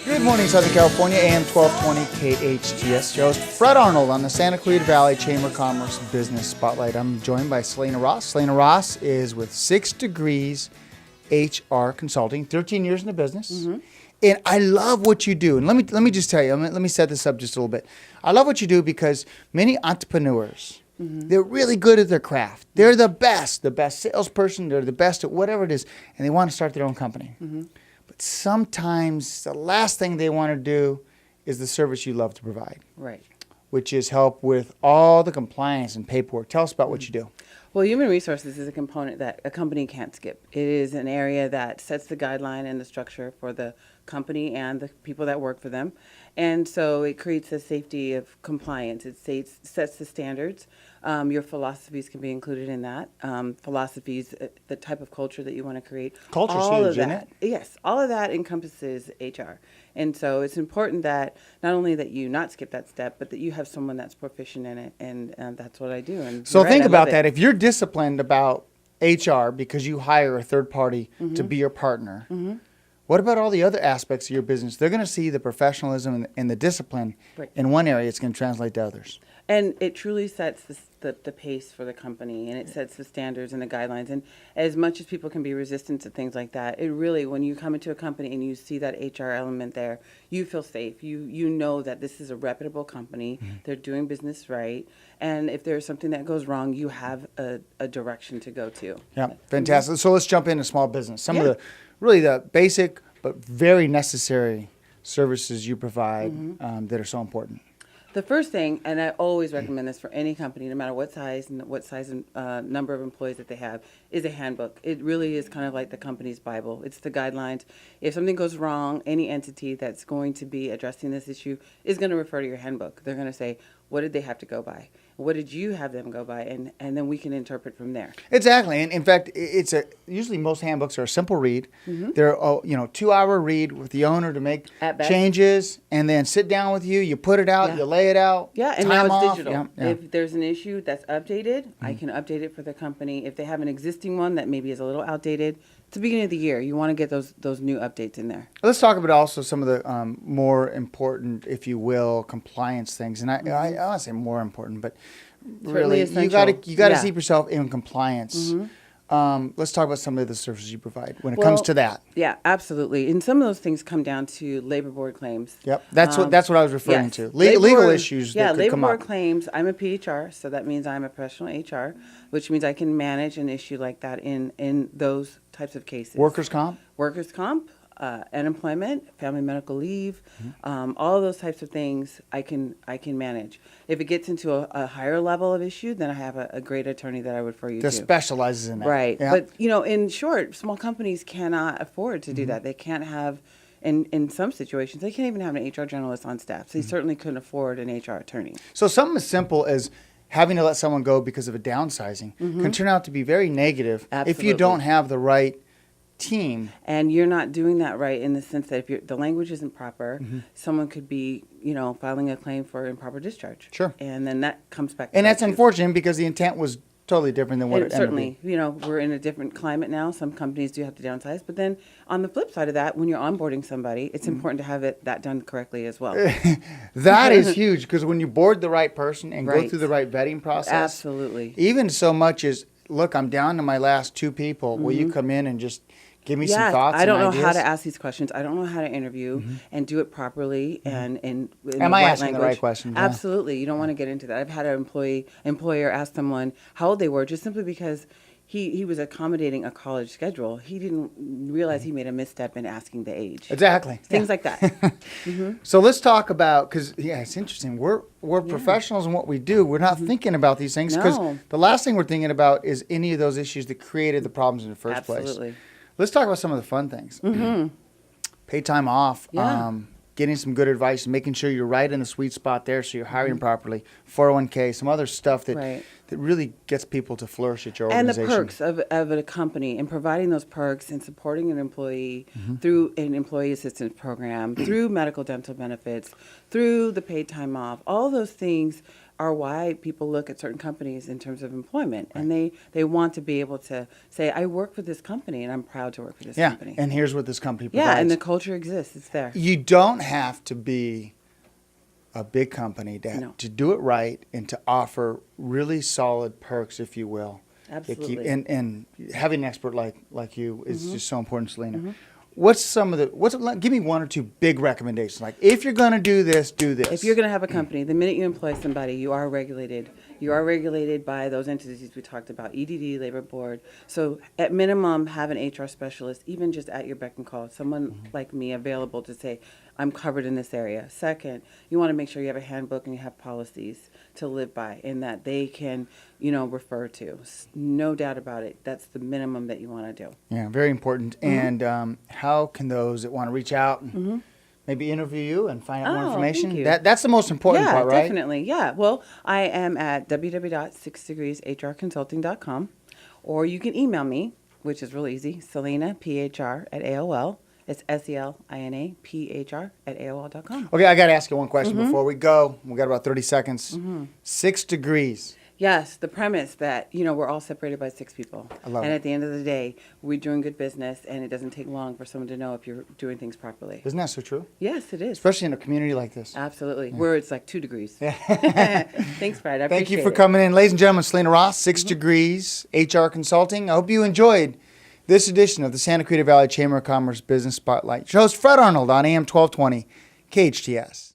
Good morning, Southern California, AM 1220 KHTS. Your host, Fred Arnold, on the Santa Clarita Valley Chamber of Commerce Business Spotlight. I'm joined by Selina Ross. Selina Ross is with 6 Degrees HR Consulting, 13 years in the business. Mm-hmm. And I love what you do. And let me just tell you, let me set this up just a little bit. I love what you do because many entrepreneurs, they're really good at their craft. They're the best salesperson. They're the best at whatever it is. And they want to start their own company. Mm-hmm. But sometimes the last thing they want to do is the service you love to provide. Right. Which is help with all the compliance and paperwork. Tell us about what you do. Well, human resources is a component that a company can't skip. It is an area that sets the guideline and the structure for the company and the people that work for them. And so it creates a safety of compliance. It sets the standards. Your philosophies can be included in that. Philosophies, the type of culture that you want to create. Culture's huge, isn't it? Yes, all of that encompasses HR. And so it's important that not only that you not skip that step, but that you have someone that's proficient in it. And that's what I do. And so think about that. If you're disciplined about HR because you hire a third party to be your partner, what about all the other aspects of your business? They're going to see the professionalism and the discipline in one area. It's going to translate to others. And it truly sets the pace for the company, and it sets the standards and the guidelines. And as much as people can be resistant to things like that, it really, when you come into a company and you see that HR element there, you feel safe. You know that this is a reputable company. They're doing business right. And if there's something that goes wrong, you have a direction to go to. Yeah, fantastic. So let's jump into small business. Some of the basic but very necessary services you provide that are so important. The first thing, and I always recommend this for any company, no matter what size and number of employees that they have, is a handbook. It really is kind of like the company's Bible. It's the guidelines. If something goes wrong, any entity that's going to be addressing this issue is going to refer to your handbook. They're going to say, what did they have to go by? What did you have them go by? And then we can interpret from there. Exactly. And in fact, usually most handbooks are a simple read. They're a 2-hour read with the owner to make changes and then sit down with you. You put it out, you lay it out. Yeah, and now it's digital. Yeah. If there's an issue that's updated, I can update it for the company. If they have an existing one that maybe is a little outdated, it's the beginning of the year. You want to get those new updates in there. Let's talk about also some of the more important, if you will, compliance things. And I want to say more important, but really, you got to keep yourself in compliance. Let's talk about some of the services you provide when it comes to that. Yeah, absolutely. And some of those things come down to labor board claims. Yep, that's what I was referring to. Legal issues that could come up. Labor board claims. I'm a PHR, so that means I'm a professional HR, which means I can manage an issue like that in those types of cases. Workers' comp? Workers' comp. Unemployment, family medical leave, all of those types of things I can manage. If it gets into a higher level of issue, then I have a great attorney that I would refer you to. That specializes in that. Right. Yeah. But, in short, small companies cannot afford to do that. They can't have, in some situations, they can't even have an HR generalist on staff. So they certainly couldn't afford an HR attorney. So something as simple as having to let someone go because of a downsizing can turn out to be very negative if you don't have the right team. And you're not doing that right in the sense that if the language isn't proper, someone could be, filing a claim for improper discharge. Sure. And then that comes back. And that's unfortunate because the intent was totally different than what it ended up being. Certainly, we're in a different climate now. Some companies do have to downsize. But then on the flip side of that, when you're onboarding somebody, it's important to have that done correctly as well. That is huge because when you board the right person and go through the right vetting process. Absolutely. Even so much as, look, I'm down to my last 2 people. Will you come in and just give me some thoughts? I don't know ideas? how to ask these questions. I don't know how to interview and do it properly and in Am I asking language. the right questions? Absolutely. You don't want to get into that. I've had an employer ask someone how old they were just simply because he was accommodating a college schedule. He didn't realize he made a misstep in asking the age. Exactly. Things like that. So let's talk about, because, it's interesting. We're professionals in what we do. We're not thinking about these things because the last thing we're thinking about is any of those issues that created the problems in the first place. Absolutely. Let's talk about some of the fun things. Paid time off, getting some good advice, and making sure you're right in the sweet spot there so you're hiring properly, 401k, some other stuff that that really gets people to flourish at your And the organization. perks of a company, and providing those perks and supporting an employee Mm-hmm. through an employee assistance program, through medical dental benefits, through the paid time off. All those things are why people look at certain companies in terms of employment. And they want to be able to say, I work for this company and I'm proud to work for this Yeah, company. and here's what this company provides. Yeah, and the culture exists. It's there. You don't have to be a big company No. to do it right and to offer really solid perks, if you will. Absolutely. And having an expert like you is just so important, Selina. Give me one or two big recommendations. Like, if you're going to do this, do this. If you're going to have a company, the minute you employ somebody, you are regulated. You are regulated by those entities we talked about, EDD, Labor Board. So at minimum, have an HR specialist, even just at your beck and call, someone like me available to say, I'm covered in this area. Second, you want to make sure you have a handbook and you have policies to live by and that they can, refer to. No doubt about it. That's the minimum that you want to do. Yeah, very important. And how can those that want to reach out and maybe interview you and find out more Oh, information? thank you. That's the most important part, right? Definitely. Yeah. Well, I am at www.6degreeshrconsulting.com, or you can email me, which is real easy, Selina, PHR at AOL. It's SELINA, PHR at AOL.com. Okay, I got to ask you one question before we go. We got about 30 seconds. 6 degrees. Yes, the premise that, we're all separated by 6 people. I love and it. at the end of the day, we're doing good business, and it doesn't take long for someone to know if you're doing things properly. Isn't that so true? Yes, it is. Especially in a community like this. Absolutely. Where it's like 2 degrees. Thanks, Fred. I Thank you appreciate for it. coming in. Ladies and gentlemen, Selina Ross, 6 Degrees HR Consulting. I hope you enjoyed this edition of the Santa Clarita Valley Chamber of Commerce Business Spotlight. Your host, Fred Arnold, on AM 1220 KHTS.